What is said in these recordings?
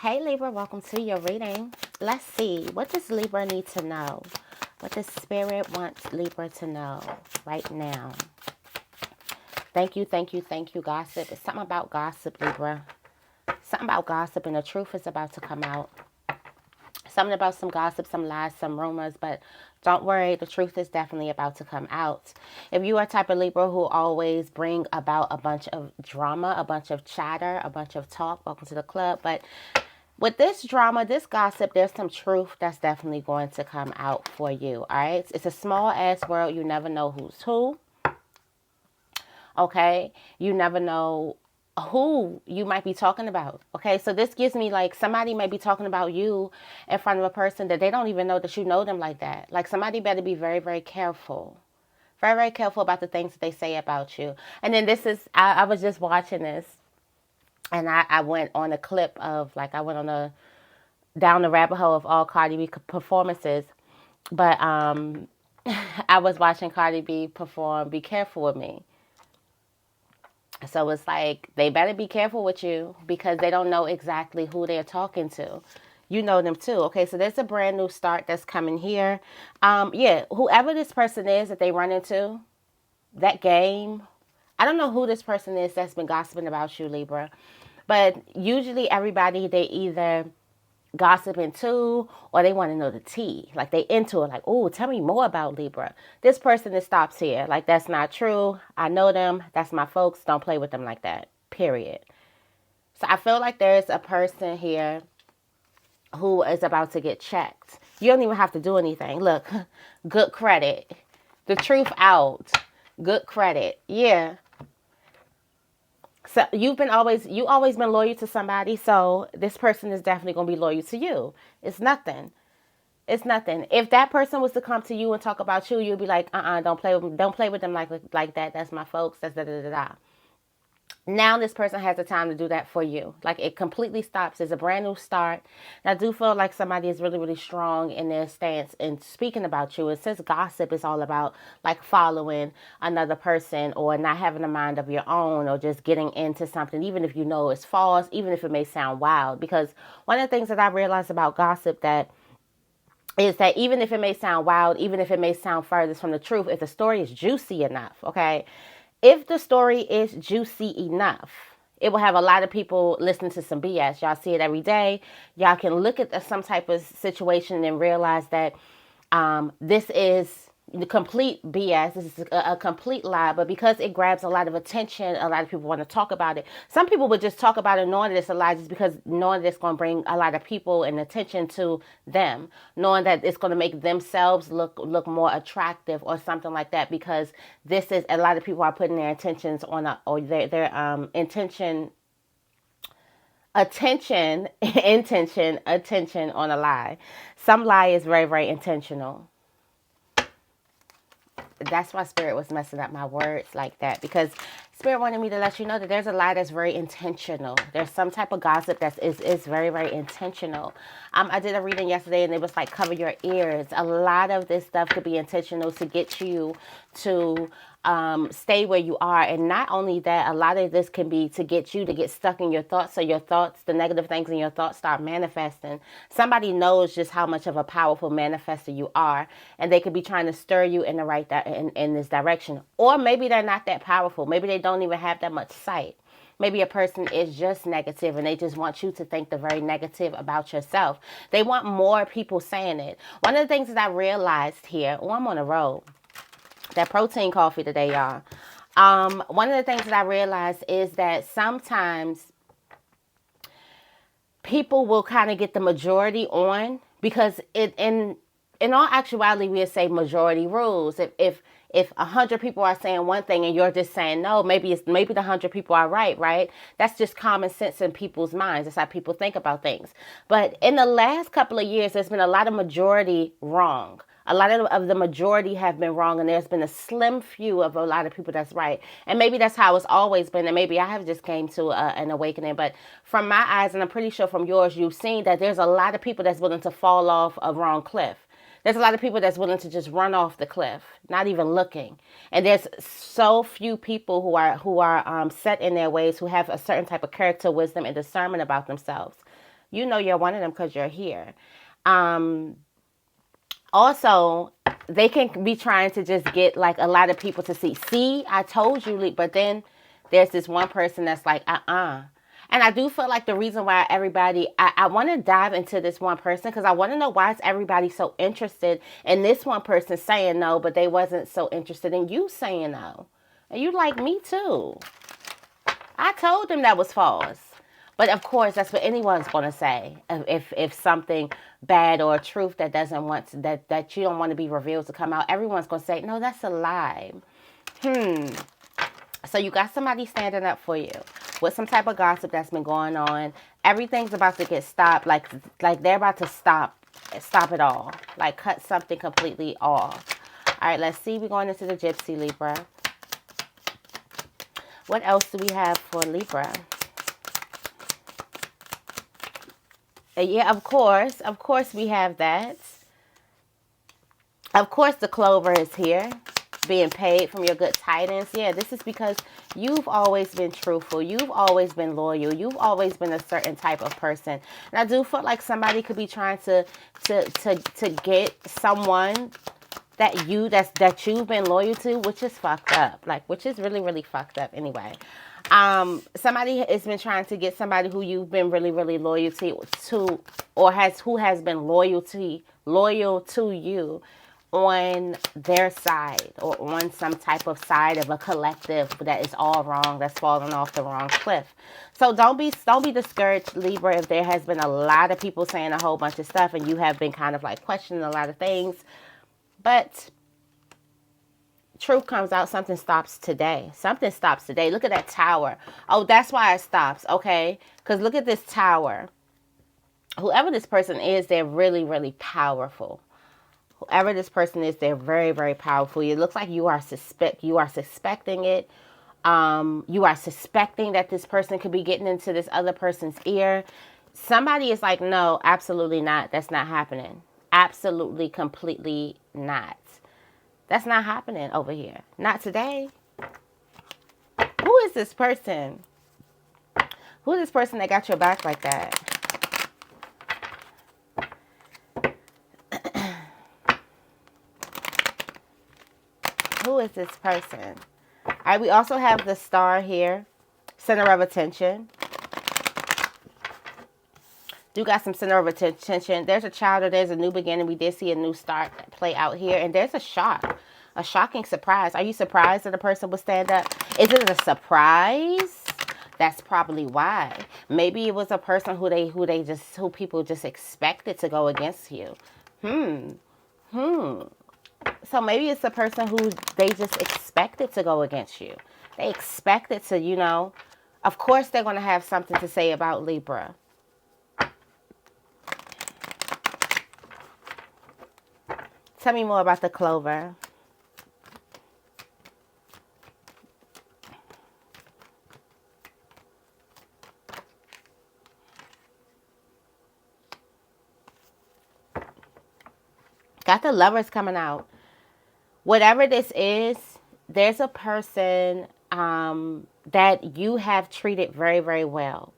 Hey Libra, welcome to your reading. Let's see, what does Libra need to know? What does Spirit want Libra to know right now? Thank you, thank you, thank you, gossip. It's something about gossip, Libra. Something about gossip, and the truth is about to come out. Something about some gossip, some lies, some rumors, but don't worry, the truth is definitely about to come out. If you are type of Libra who always bring about a bunch of drama, a bunch of chatter, a bunch of talk, welcome to the club. But with this drama, this gossip, there's some truth that's definitely going to come out for you, all right? It's a small-ass world. You never know who's who, okay? You never know who you might be talking about, okay? So this gives me like somebody may be talking about you in front of a person that they don't even know that you know them like that. Like somebody better be very, very careful. Very, very careful about the things that they say about you. And then this is, I was just watching this and I went on a clip of like, I went on a, down the rabbit hole of all Cardi B performances. But I was watching Cardi B perform Be Careful With Me. So it's like, they better be careful with you because they don't know exactly who they're talking to. You know them too. Okay, so there's a brand new start that's coming here. Yeah, whoever this person is that they run into, that game, I don't know who this person is that's been gossiping about you, Libra. But usually everybody, they either gossiping too, or they want to know the tea. Like they into it, like, oh, tell me more about Libra. This person that stops here. Like, that's not true. I know them. That's my folks. Don't play with them like that. Period. So I feel like there's a person here who is about to get checked. You don't even have to do anything. Look, good credit. The truth out. Good credit. Yeah. So you always been loyal to somebody, so this person is definitely gonna be loyal to you. It's nothing. It's nothing. If that person was to come to you and talk about you, you'd be like, don't play with them. Don't play with them like that. That's my folks. That's da da da da. Now this person has the time to do that for you. Like it completely stops. It's a brand new start. And I do feel like somebody is really, really strong in their stance in speaking about you. It says gossip is all about like following another person or not having a mind of your own or just getting into something, even if you know it's false, even if it may sound wild. Because one of the things that I realized about gossip that is that even if it may sound wild, even if it may sound furthest from the truth, if the story is juicy enough, okay? If the story is juicy enough, it will have a lot of people listening to some BS. Y'all see it every day. Y'all can look at some type of situation and realize that this is the complete BS. This is a complete lie. But because it grabs a lot of attention, a lot of people want to talk about it. Some people would just talk about it knowing that it's a lie just because knowing that it's going to bring a lot of people and attention to them. Knowing that it's going to make themselves look more attractive or something like that. Because this is, a lot of people are putting their intentions on their intention attention on a lie. Some lie is very, very intentional. That's why Spirit was messing up my words like that, because Spirit wanted me to let you know that there's a lie that's very intentional. There's some type of gossip that is very, very intentional. I did a reading yesterday and it was like, cover your ears. A lot of this stuff could be intentional to get you to stay where you are. And not only that, a lot of this can be to get you to get stuck in your thoughts. So your thoughts, the negative things in your thoughts start manifesting. Somebody knows just how much of a powerful manifester you are. And they could be trying to stir you in the in this direction. Or maybe they're not that powerful. Maybe they don't even have that much sight. Maybe a person is just negative and they just want you to think the very negative about yourself. They want more people saying it. One of the things that I realized here, I'm on a roll. That protein coffee today, y'all. One of the things that I realized is that sometimes people will kind of get the majority on because in all actuality, we would say majority rules. If 100 people are saying one thing and you're just saying no, maybe the 100 people are right? That's just common sense in people's minds. That's how people think about things. But in the last couple of years, there's been a lot of majority wrong. A lot of the majority have been wrong, and there's been a slim few of a lot of people that's right. And maybe that's how it's always been, and maybe I have just came to an awakening. But from my eyes, and I'm pretty sure from yours, you've seen that there's a lot of people that's willing to fall off a wrong cliff. There's a lot of people that's willing to just run off the cliff, not even looking. And there's so few people who are set in their ways, who have a certain type of character, wisdom, and discernment about themselves. You know you're one of them because you're here. Um, Also, they can be trying to just get like a lot of people to see, I told you, but then there's this one person that's like, And I do feel like the reason why I want to dive into this one person because I want to know why is everybody so interested in this one person saying no, but they wasn't so interested in you saying no. And you like, me too. I told them that was false. But of course, that's what anyone's going to say. If something bad or a truth that doesn't want to, that you don't want to be revealed to come out, everyone's going to say, no, that's a lie. So you got somebody standing up for you with some type of gossip that's been going on. Everything's about to get stopped. Like they're about to stop it all. Like cut something completely off. All right, let's see. We're going into the Gypsy Libra. What else do we have for Libra? Yeah, of course we have that. Of course the clover is here, being paid from your good tidings. Yeah, this is because you've always been truthful. You've always been loyal. You've always been a certain type of person. And I do feel like somebody could be trying to get someone that you've been loyal to, which is fucked up. Like, which is really, really fucked up anyway. Somebody has been trying to get somebody who you've been really, really loyal to, or who has been loyal to you on their side, or on some type of side of a collective that is all wrong, that's falling off the wrong cliff. So don't be discouraged, Libra, if there has been a lot of people saying a whole bunch of stuff and you have been kind of like questioning a lot of things. But truth comes out, something stops today. Something stops today. Look at that tower. Oh, that's why it stops, okay? Because look at this tower. Whoever this person is, they're really, really powerful. Whoever this person is, they're very, very powerful. It looks like you are suspecting it. You are suspecting that this person could be getting into this other person's ear. Somebody is like, no, absolutely not. That's not happening. Absolutely, completely not. That's not happening over here. Not today. Who is this person? Who is this person that got your back like that? Who is this person? All right, we also have the star here. Center of attention. Do got some center of attention. There's a child or there's a new beginning. We did see a new start play out here. And there's a shock. A shocking surprise. Are you surprised that a person would stand up? Is it a surprise? That's probably why. Maybe it was a person who people just expected to go against you. So maybe it's a person who they just expected to go against you. They expected to, of course they're going to have something to say about Libra. Tell me more about the clover. Got the Lovers coming out. Whatever this is, there's a person that you have treated very, very well.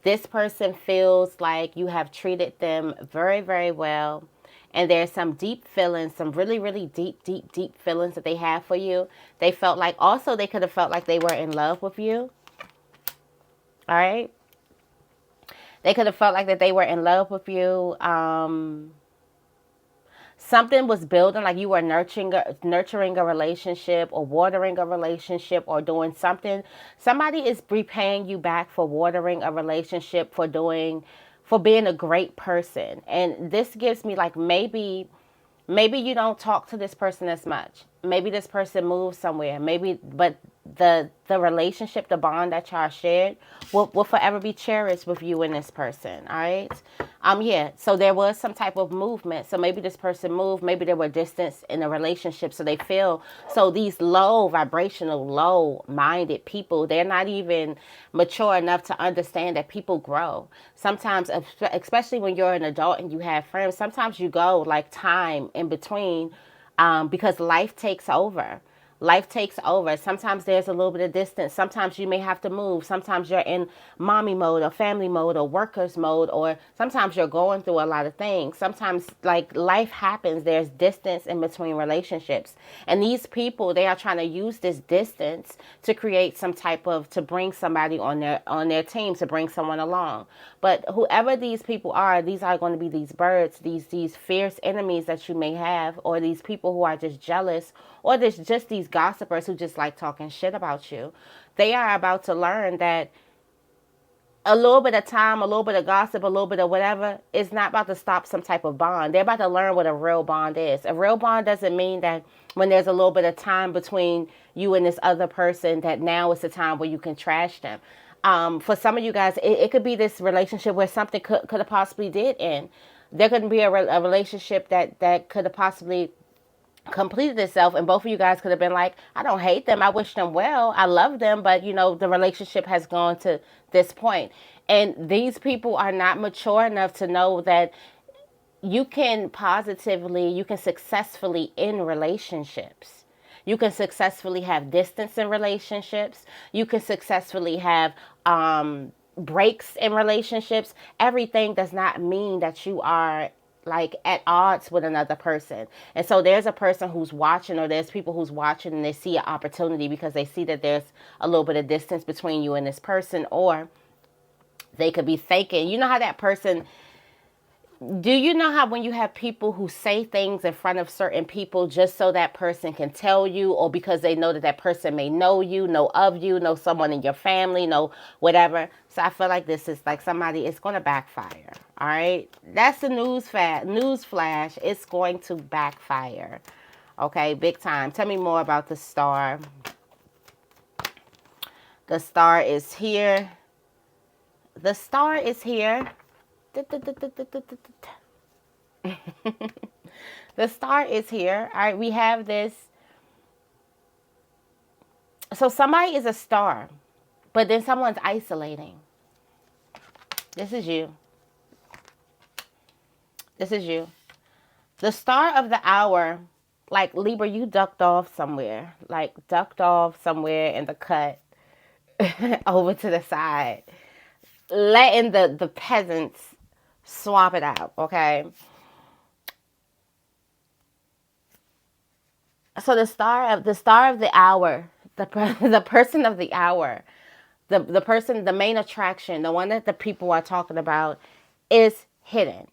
This person feels like you have treated them very, very well. And there's some deep feelings, some really, really deep, deep, deep feelings that they have for you. They felt like, also they could have felt like they were in love with you. All right. They could have felt like that they were in love with you. Something was building, like you were nurturing a relationship or watering a relationship or doing something. Somebody is repaying you back for watering a relationship, for being a great person. And this gives me like maybe you don't talk to this person as much. Maybe this person moves somewhere. But the relationship, the bond that y'all shared will forever be cherished with you and this person. All right. Yeah. So there was some type of movement. So maybe this person moved. Maybe there were distance in a relationship. So they feel, so these low vibrational, low minded people, they're not even mature enough to understand that people grow. Sometimes, especially when you're an adult and you have friends, sometimes you go like time in between, because life takes over. Life takes over. Sometimes there's a little bit of distance. Sometimes you may have to move. Sometimes you're in mommy mode or family mode or workers mode, or sometimes you're going through a lot of things. Sometimes like life happens. There's distance in between relationships. And these people, they are trying to use this distance to create some type of, to bring somebody on their team, to bring someone along. But whoever these people are, these are going to be these birds, these fierce enemies that you may have, or these people who are just jealous, or there's just these gossipers who just like talking shit about you. They are about to learn that a little bit of time, a little bit of gossip, a little bit of whatever is not about to stop some type of bond. They're about to learn what a real bond is. A real bond doesn't mean that when there's a little bit of time between you and this other person, that now is the time where you can trash them. For some of you guys, it could be this relationship where something could have possibly did end. There could be a relationship that could have possibly completed itself, and both of you guys could have been like, I don't hate them, I wish them well, I love them, but you know, the relationship has gone to this point. And these people are not mature enough to know that you can successfully end relationships. You can successfully have distance in relationships. You can successfully have breaks in relationships. Everything does not mean that you are like at odds with another person. And so there's a person who's watching, or there's people who's watching, and they see an opportunity because they see that there's a little bit of distance between you and this person. Or they could be thinking, you know how that person, do you know how when you have people who say things in front of certain people just so that person can tell you, or because they know that that person may know you, know of you, know someone in your family, know whatever. So I feel like this is like somebody, it's going to backfire. All right. That's the news flash. It's going to backfire. Okay. Big time. Tell me more about the star. The star is here. The star is here. The star is here. All right, we have this. So somebody is a star, but then someone's isolating. This is you. This is you. The star of the hour, like Libra, you ducked off somewhere. Like ducked off somewhere in the cut over to the side. Letting the peasants swap it out, okay? So the star of the hour, the person of the hour, the person, the main attraction, the one that the people are talking about, is hidden,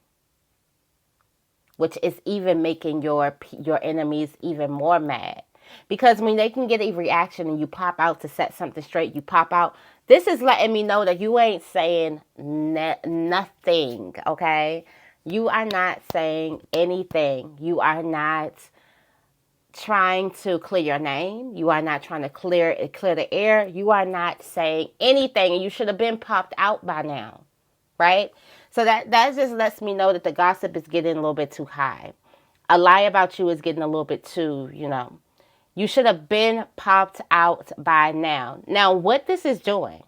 which is even making your enemies even more mad. Because when they can get a reaction and you pop out to set something straight, you pop out. This is letting me know that you ain't saying nothing, okay? You are not saying anything. You are not trying to clear your name. You are not trying to clear the air. You are not saying anything, and you should have been popped out by now, right? So that just lets me know that the gossip is getting a little bit too high. A lie about you is getting a little bit too, you should have been popped out by now. Now, what this is doing,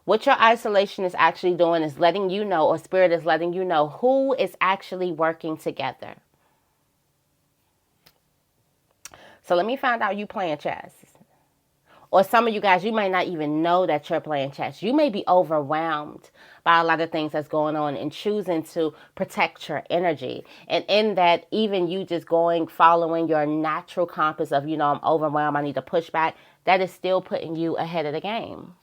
what your isolation is actually doing, is letting you know, or spirit is letting you know, who is actually working together. So let me find out you playing chess. Or some of you guys, you may not even know that you're playing chess. You may be overwhelmed by a lot of things that's going on and choosing to protect your energy. And in that, even you just following your natural compass of, I'm overwhelmed, I need to push back, that is still putting you ahead of the game.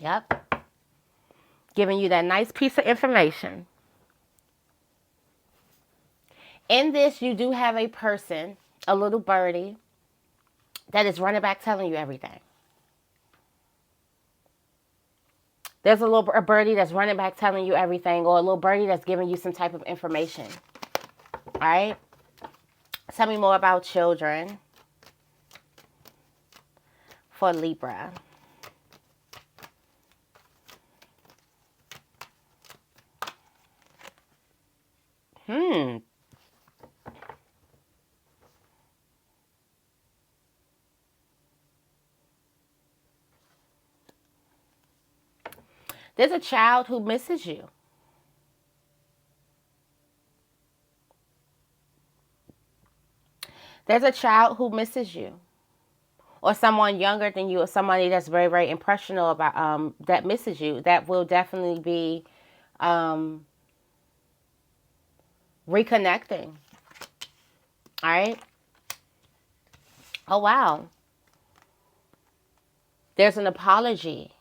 Yep. Giving you that nice piece of information. In this, you do have a person, a little birdie, that is running back telling you everything. There's a birdie that's running back telling you everything, or a little birdie that's giving you some type of information. All right? Tell me more about children for Libra. There's a child who misses you. There's a child who misses you. Or someone younger than you, or somebody that's very, very impressionable about that misses you. That will definitely be reconnecting. All right. Oh wow. There's an apology.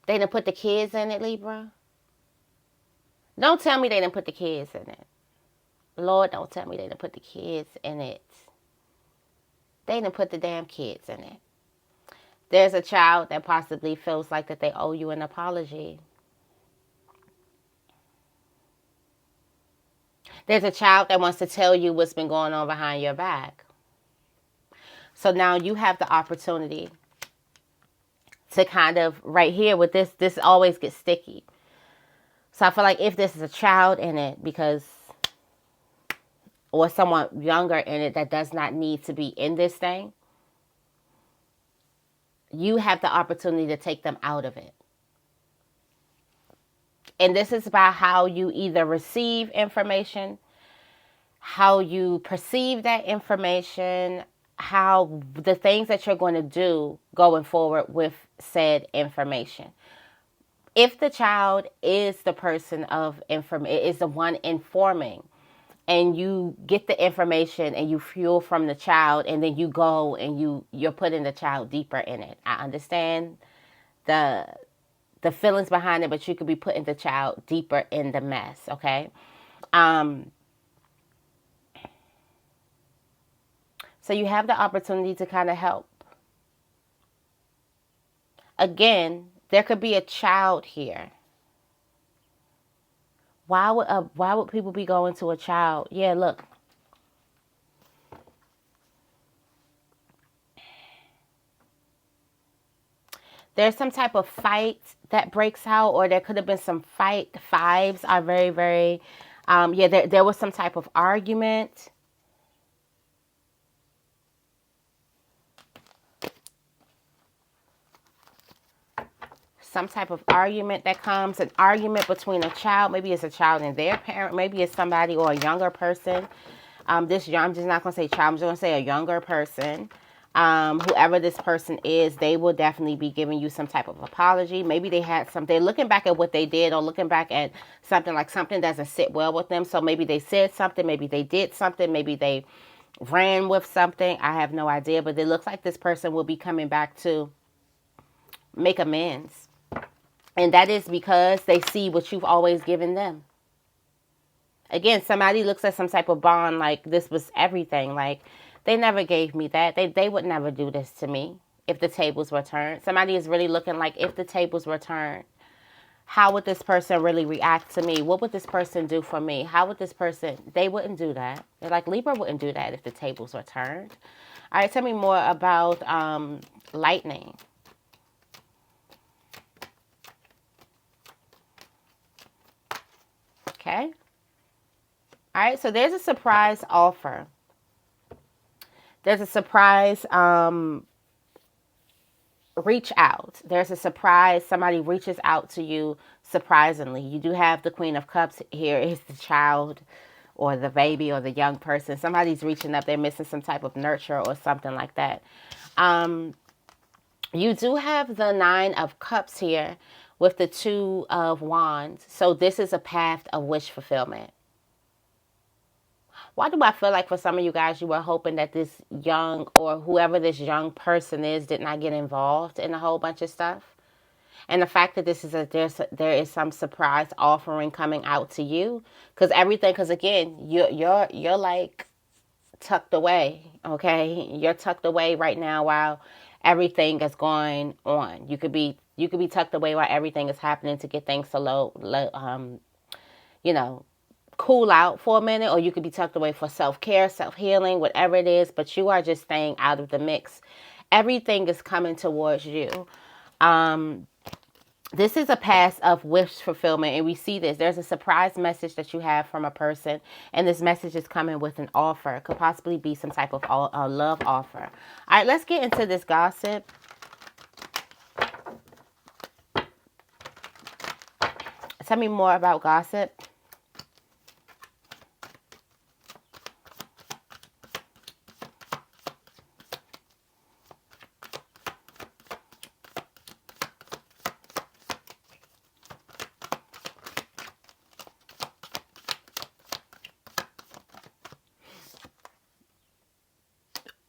They didn't put the kids in it, Libra. Don't tell me they didn't put the kids in it. Lord, don't tell me they didn't put the kids in it. They didn't put the damn kids in it. There's a child that possibly feels like that they owe you an apology. There's a child that wants to tell you what's been going on behind your back. So now you have the opportunity to kind of, right here with this always gets sticky. So I feel like if this is a child in it, because, or someone younger in it that does not need to be in this thing, you have the opportunity to take them out of it. And this is about how you either receive information, how you perceive that information, how the things that you're going to do going forward with said information. If the child is the person of is the one informing, and you get the information and you fuel from the child, and then you go and you're putting the child deeper in it. I understand the feelings behind it, but you could be putting the child deeper in the mess, okay? So you have the opportunity to kind of help. Again, there could be a child here. Why would people be going to a child? Yeah, look. There's some type of fight that breaks out, or there could have been some fight. Fives are very, very, yeah, there was some type of argument. Some type of argument that comes, an argument between a child. Maybe it's a child and their parent. Maybe it's somebody or a younger person. I'm just not going to say child. I'm just going to say a younger person. Whoever this person is, they will definitely be giving you some type of apology. Maybe they had they're looking back at what they did, or looking back at something like something doesn't sit well with them. So maybe they said something, maybe they did something, maybe they ran with something. I have no idea, but it looks like this person will be coming back to make amends. And that is because they see what you've always given them. Again, somebody looks at some type of bond like this was everything. Like, they never gave me that. They would never do this to me if the tables were turned. Somebody is really looking like, if the tables were turned, how would this person really react to me? What would this person do for me? How would this person... They wouldn't do that. They're like, Libra wouldn't do that if the tables were turned. All right, tell me more about lightning. Okay. All right, so there's a surprise offer. There's a surprise reach out. There's a surprise. Somebody reaches out to you surprisingly. You do have the Queen of Cups here. Is the child or the baby or the young person. Somebody's reaching up. They're missing some type of nurture or something like that. You do have the Nine of Cups here with the Two of Wands. So this is a path of wish fulfillment. Why do I feel like for some of you guys, you were hoping that this young, or whoever this young person is, did not get involved in a whole bunch of stuff? And the fact that this is there is some surprise offering coming out to you, because again, you're like tucked away, okay? You're tucked away right now while everything is going on. You could be tucked away while everything is happening to get things to cool out for a minute, or you could be tucked away for self-care, self-healing, whatever it is, but you are just staying out of the mix. Everything is coming towards you. This is a path of wish fulfillment, and we see this. There's a surprise message that you have from a person, and this message is coming with an offer. It could possibly be some type of love offer. All right, let's get into this gossip. Tell me more about gossip.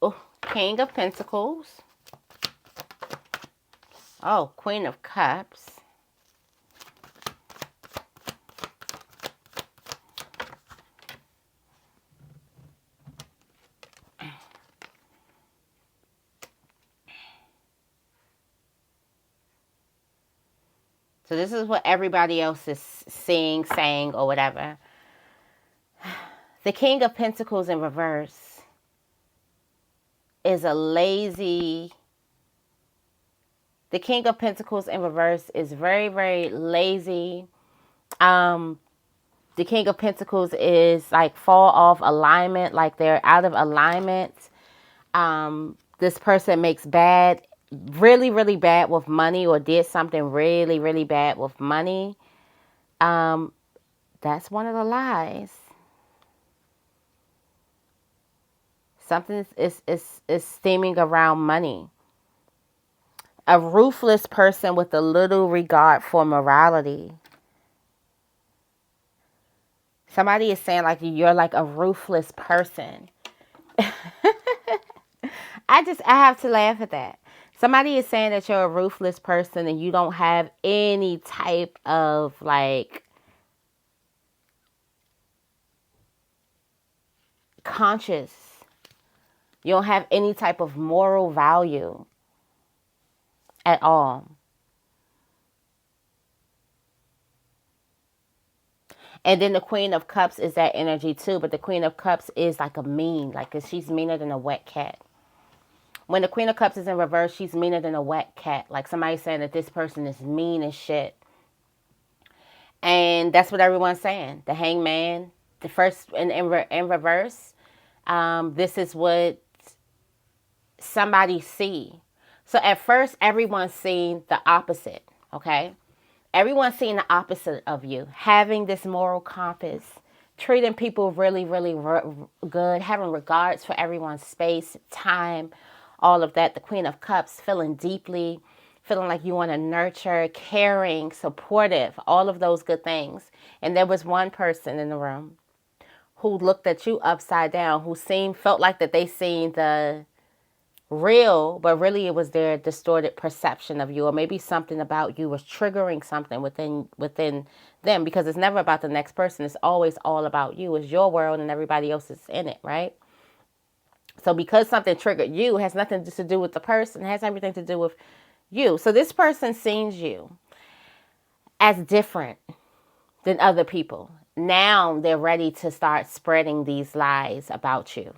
Oh, King of Pentacles. Oh, Queen of Cups. So this is what everybody else is seeing, saying, or whatever. The King of Pentacles in reverse is a lazy... The King of Pentacles in reverse is very, very lazy. The King of Pentacles is like fall off alignment, like they're out of alignment. This person makes really, really bad with money, or did something really, really bad with money. That's one of the lies. Something is stemming around money. A ruthless person with a little regard for morality. Somebody is saying like you're like a ruthless person. I have to laugh at that. Somebody is saying that you're a ruthless person and you don't have any type of like conscience. You don't have any type of moral value at all. And then the Queen of Cups is that energy too. But the Queen of Cups is like a mean, like she's meaner than a wet cat. When the Queen of Cups is in reverse, she's meaner than a wet cat. Like somebody saying that this person is mean as shit. And that's what everyone's saying. The Hangman, the first in reverse, this is what somebody see. So at first, everyone's seeing the opposite, okay? Everyone's seeing the opposite of you. Having this moral compass, treating people really, really good, having regards for everyone's space, time, all of that. The Queen of Cups, feeling deeply, feeling like you want to nurture, caring, supportive, all of those good things. And there was one person in the room who looked at you upside down, who felt like that they seen the real, but really it was their distorted perception of you, or maybe something about you was triggering something within them, because it's never about the next person. It's always all about you. It's your world and everybody else is in it, right? So because something triggered you, it has nothing to do with the person. It has everything to do with you. So this person sees you as different than other people. Now they're ready to start spreading these lies about you.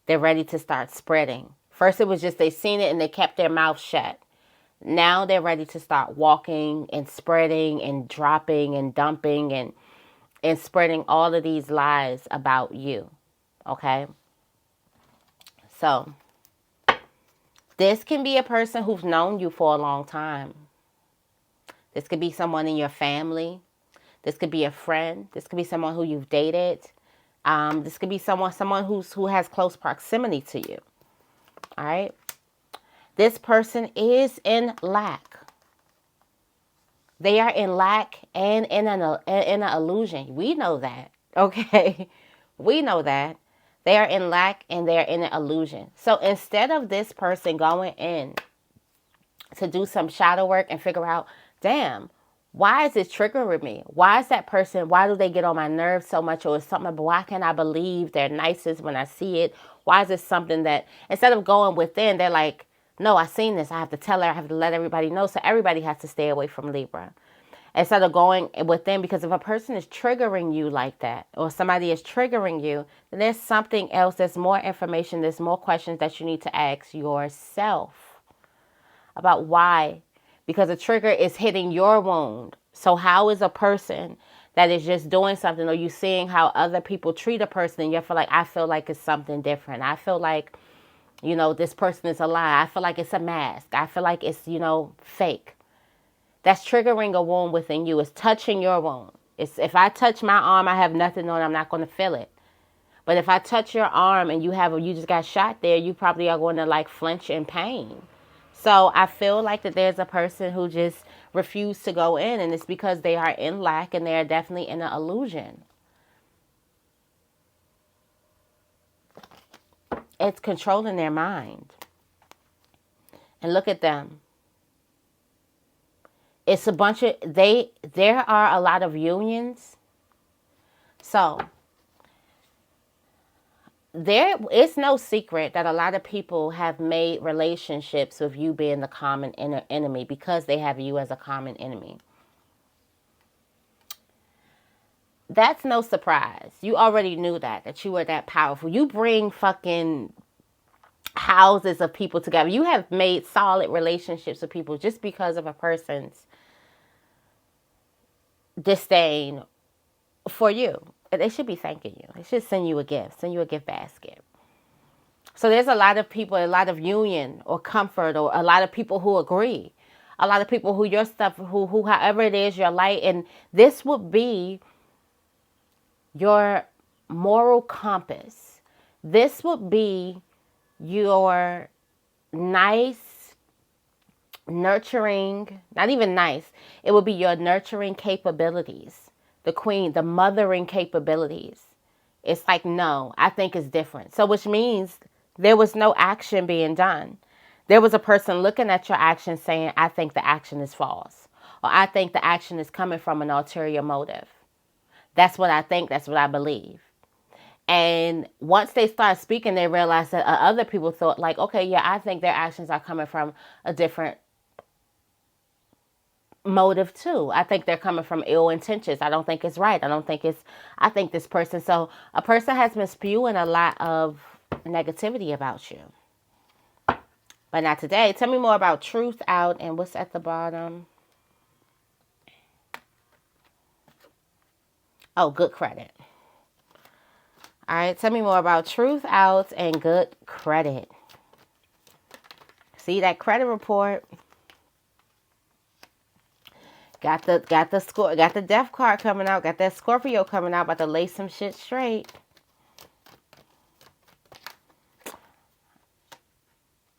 They're ready to start spreading. First, it was just they seen it and they kept their mouth shut. Now they're ready to start walking and spreading and dropping and dumping and spreading all of these lies about you. Okay? So, this can be a person who's known you for a long time. This could be someone in your family. This could be a friend. This could be someone who you've dated. This could be someone who has close proximity to you. All right. This person is in lack. They are in lack and in an illusion. We know that. Okay. We know that. They are in lack and they are in an illusion. So instead of this person going in to do some shadow work and figure out, damn, why is it triggering me? Why is that person, why do they get on my nerves so much? Or is something, but why can't I believe they're nicest when I see it? Why is it something that, instead of going within, they're like, no, I seen this. I have to tell her. I have to let everybody know. So everybody has to stay away from Libra. Instead of going within, because if a person is triggering you like that, or somebody is triggering you, then there's something else. There's more information. There's more questions that you need to ask yourself about why. Because a trigger is hitting your wound. So how is a person that is just doing something, or you seeing how other people treat a person, and you feel like, I feel like it's something different. I feel like, this person is a lie. I feel like it's a mask. I feel like it's, fake. That's triggering a wound within you. It's touching your wound. It's if I touch my arm, I have nothing on, I'm not going to feel it. But if I touch your arm and you just got shot there, you probably are going to like flinch in pain. So I feel like that there's a person who just refused to go in, and it's because they are in lack and they are definitely in an illusion. It's controlling their mind. And look at them. It's a bunch of, there are a lot of unions. So it's no secret that a lot of people have made relationships with you being the common enemy because they have you as a common enemy. That's no surprise. You already knew that you were that powerful. You bring fucking houses of people together. You have made solid relationships with people just because of a person's disdain for you. They should be thanking you. They should send you a gift basket. So there's a lot of people, a lot of union or comfort, or a lot of people who agree. A lot of people who your stuff, who however it is, your light. And this would be your moral compass. This would be your nice, nurturing, not even nice. It would be your nurturing capabilities. The queen, the mothering capabilities. It's like, no, I think it's different. So which means there was no action being done. There was a person looking at your action saying, I think the action is false. Or I think the action is coming from an ulterior motive. That's what I think. That's what I believe. And once they start speaking, they realize that other people thought like, okay, yeah, I think their actions are coming from a different motive too. I think they're coming from ill intentions. I don't think it's right. I think this person. So a person has been spewing a lot of negativity about you. But not today. Tell me more about truth out and what's at the bottom. Oh, good credit. All right. Tell me more about truth out and good credit. See that credit report. Got the score, got the death card coming out, got that Scorpio coming out, about to lay some shit straight.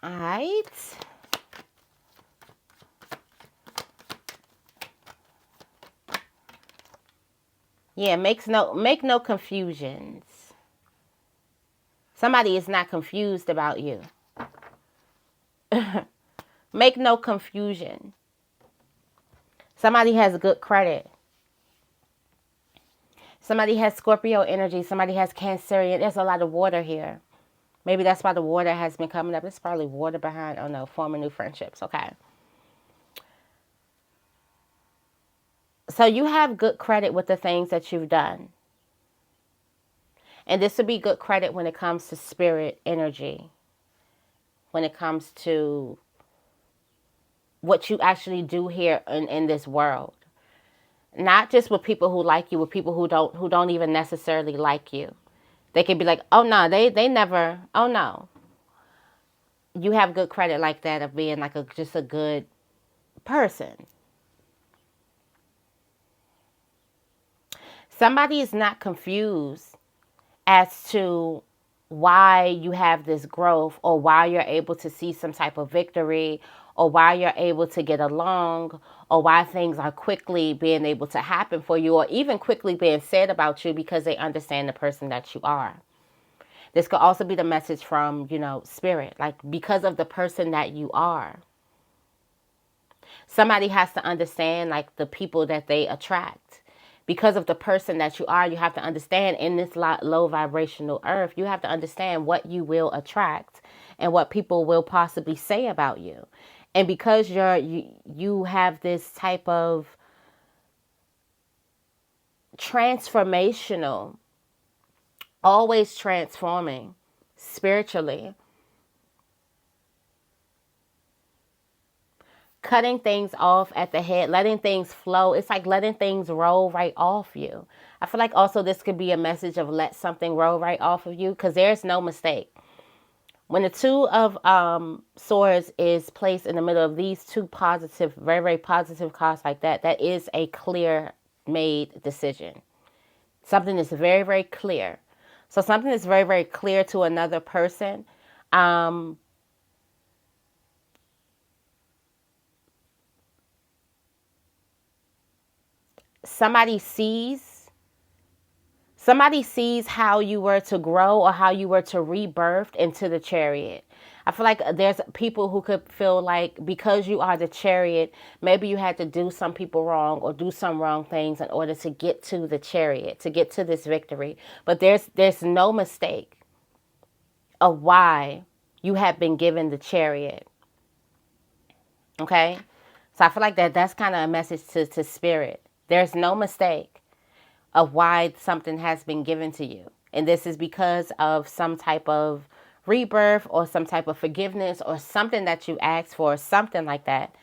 All right. Yeah, make no confusions. Somebody is not confused about you. Make no confusion. Somebody has good credit. Somebody has Scorpio energy. Somebody has Cancerian. There's a lot of water here. Maybe that's why the water has been coming up. It's probably water behind. Oh no, forming new friendships. Okay. So you have good credit with the things that you've done. And this would be good credit when it comes to spirit energy. When it comes to what you actually do here in this world. Not just with people who like you, with people who don't even necessarily like you. They could be like, oh no, they never, oh no. You have good credit like that of being like just a good person. Somebody is not confused as to why you have this growth, or why you're able to see some type of victory, or why you're able to get along, or why things are quickly being able to happen for you, or even quickly being said about you, because they understand the person that you are. This could also be the message from, spirit, like because of the person that you are. Somebody has to understand like the people that they attract. Because of the person that you are, you have to understand in this low vibrational earth, you have to understand what you will attract and what people will possibly say about you. And because you have this type of transformational, always transforming spiritually, cutting things off at the head, letting things flow. It's like letting things roll right off you. I feel like also this could be a message of let something roll right off of you, because there's no mistake. When the two of swords is placed in the middle of these two positive, very, very positive cards like that, that is a clear made decision. Something is very, very clear. So something is very, very clear to another person. Somebody sees how you were to grow or how you were to rebirth into the Chariot. I feel like there's people who could feel like because you are the Chariot, maybe you had to do some people wrong or do some wrong things in order to get to the Chariot, to get to this victory. But there's no mistake of why you have been given the Chariot. Okay? So I feel like that's kind of a message to spirit. There's no mistake of why something has been given to you. And this is because of some type of rebirth or some type of forgiveness or something that you asked for, something like that.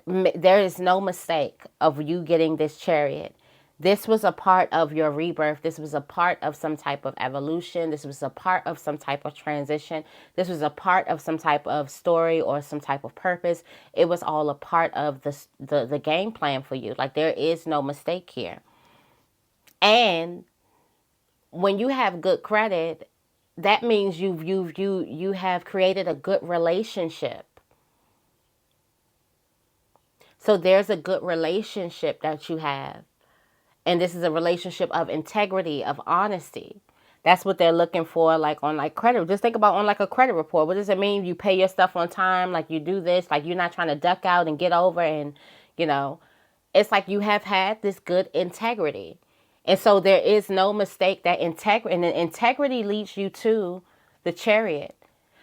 There is no mistake of you getting this Chariot. This was a part of your rebirth. This was a part of some type of evolution. This was a part of some type of transition. This was a part of some type of story or some type of purpose. It was all a part of the game plan for you. Like, there is no mistake here. And when you have good credit, that means you have created a good relationship. So there's a good relationship that you have. And this is a relationship of integrity, of honesty. That's what they're looking for, like on like credit. Just think about on like a credit report. What does it mean? You pay your stuff on time, like you do this, like you're not trying to duck out and get over and, you know, it's like you have had this good integrity. And so there is no mistake that integrity leads you to the Chariot.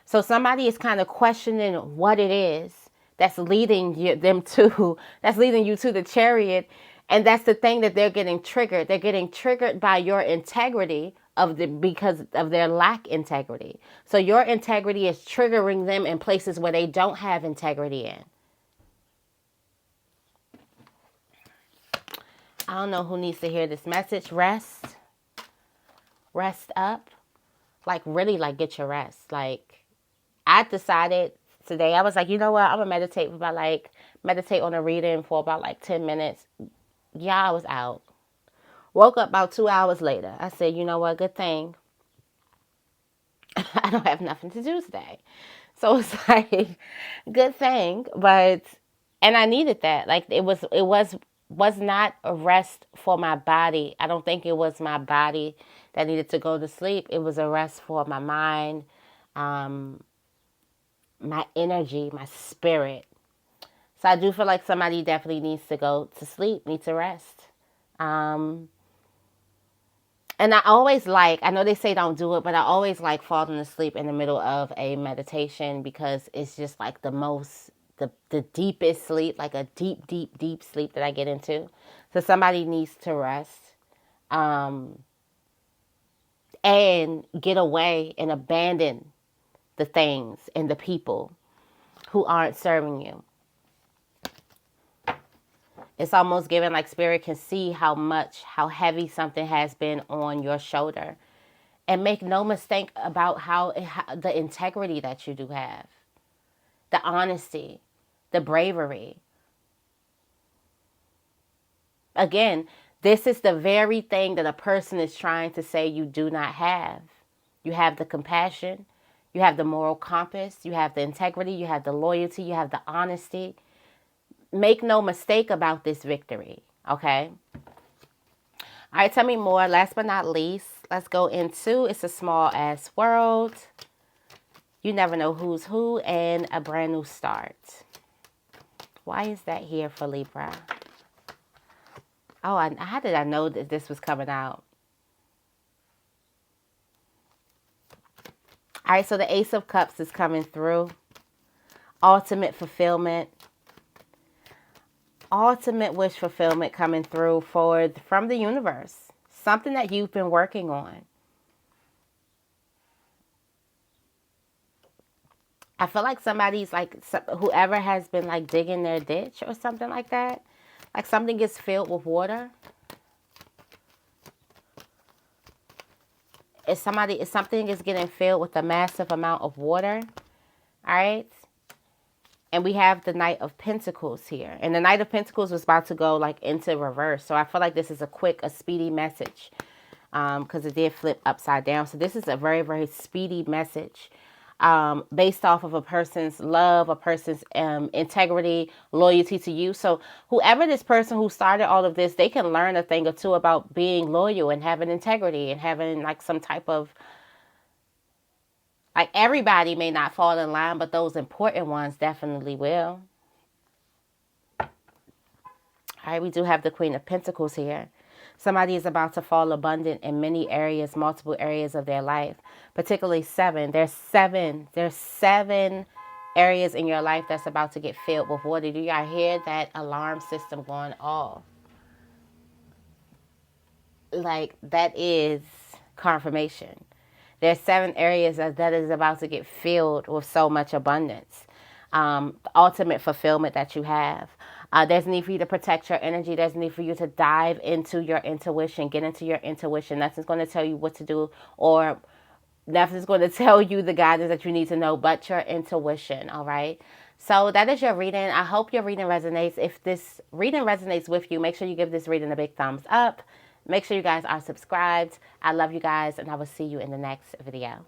So somebody is kind of questioning what it is that's leading you to the Chariot. And that's the thing that they're getting triggered. They're getting triggered by your integrity because of their lack integrity. So your integrity is triggering them in places where they don't have integrity in. I don't know who needs to hear this message. Rest up. Like, really, like, get your rest. Like, I decided today, I was like, you know what? I'm going to meditate on a reading for about like 10 minutes. Yeah, I was out. Woke up about 2 hours later. I said, you know what? Good thing I don't have nothing to do today. So it's like, good thing. And I needed that. Like, it was not a rest for my body. I don't think it was my body that needed to go to sleep. It was a rest for my mind, my energy, my spirit. So I do feel like somebody definitely needs to go to sleep, needs to rest. And I know they say don't do it, but I always like falling asleep in the middle of a meditation because it's just like the deepest sleep, like a deep, deep, deep sleep that I get into. So somebody needs to rest and get away and abandon the things and the people who aren't serving you. It's almost given like spirit can see how heavy something has been on your shoulder. And make no mistake about the integrity that you do have. The honesty, the bravery. Again, this is the very thing that a person is trying to say you do not have. You have the compassion, you have the moral compass, you have the integrity, you have the loyalty, you have the honesty. Make no mistake about this victory, okay? All right, tell me more. Last but not least, let's go into It's a Small Ass World. You never know who's who and a brand new start. Why is that here for Libra? Oh, how did I know that this was coming out? All right, so the Ace of Cups is coming through. Ultimate fulfillment. Ultimate wish fulfillment coming through from the universe. Something that you've been working on. I feel like somebody's like, whoever has been like digging their ditch or something like that. Like something gets filled with water. something is getting filled with a massive amount of water. All right. And we have the Knight of Pentacles here. And the Knight of Pentacles was about to go like into reverse. So I feel like this is a speedy message. Because it did flip upside down. So this is a very, very speedy message. Based off of a person's love, a person's integrity, loyalty to you. So whoever this person who started all of this, they can learn a thing or two about being loyal and having integrity and having like some type of, like, everybody may not fall in line, but those important ones definitely will. All right, we do have the Queen of Pentacles here. Somebody is about to fall abundant in many areas, multiple areas of their life, particularly 7. There's seven areas in your life that's about to get filled with water. Do y'all hear that alarm system going off? Like, that is confirmation. There's 7 areas that is about to get filled with so much abundance. The ultimate fulfillment that you have. There's a need for you to protect your energy. There's a need for you to dive into your intuition, get into your intuition. Nothing's going to tell you what to do, or nothing's going to tell you the guidance that you need to know but your intuition, all right? So that is your reading. I hope your reading resonates. If this reading resonates with you, make sure you give this reading a big thumbs up. Make sure you guys are subscribed. I love you guys, and I will see you in the next video.